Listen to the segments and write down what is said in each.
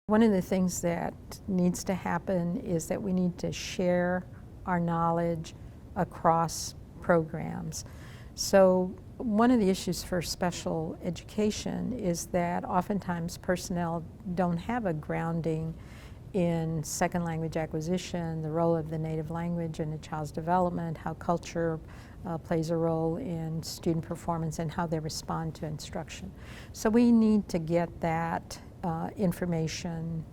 One of the things that needs to happen is that we need to share our knowledge across programs. So one of the issues for special education is that oftentimes personnel don't have a grounding in second language acquisition, the role of the native language in a child's development, how culture plays a role in student performance, and how they respond to instruction. So we need to get that information,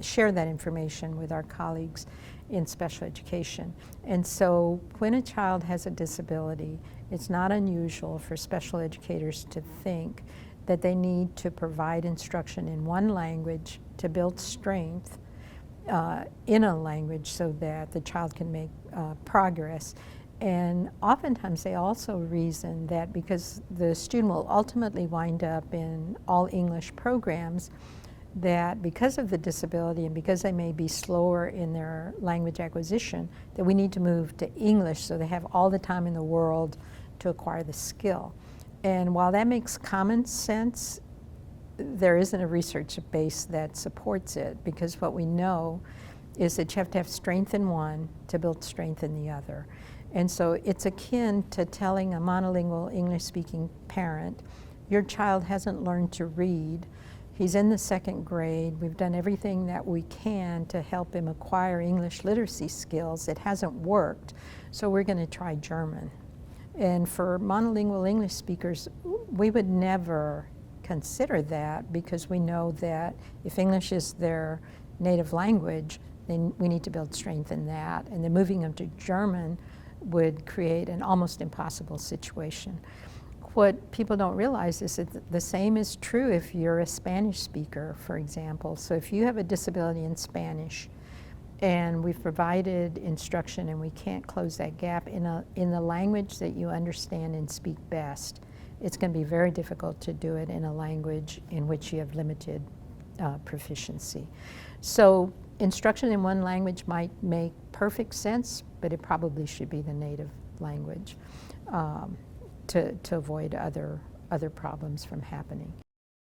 share that information with our colleagues in special education. And so when a child has a disability, it's not unusual for special educators to think that they need to provide instruction in one language to build strength in a language so that the child can make progress. And oftentimes they also reason that because the student will ultimately wind up in all English programs, that because of the disability and because they may be slower in their language acquisition, that we need to move to English so they have all the time in the world to acquire the skill. And while that makes common sense, there isn't a research base that supports it, because what we know is that you have to have strength in one to build strength in the other. And so it's akin to telling a monolingual English-speaking parent, your child hasn't learned to read, he's in the second grade, we've done everything that we can to help him acquire English literacy skills, it hasn't worked, so we're going to try German. And for monolingual English speakers, we would never consider that, because we know that if English is their native language, then we need to build strength in that. And then moving them to German would create an almost impossible situation. What people don't realize is that the same is true if you're a Spanish speaker, for example. So if you have a disability in Spanish, and we've provided instruction and we can't close that gap in the language that you understand and speak best, it's going to be very difficult to do it in a language in which you have limited proficiency. So instruction in one language might make perfect sense, but it probably should be the native language to avoid other problems from happening.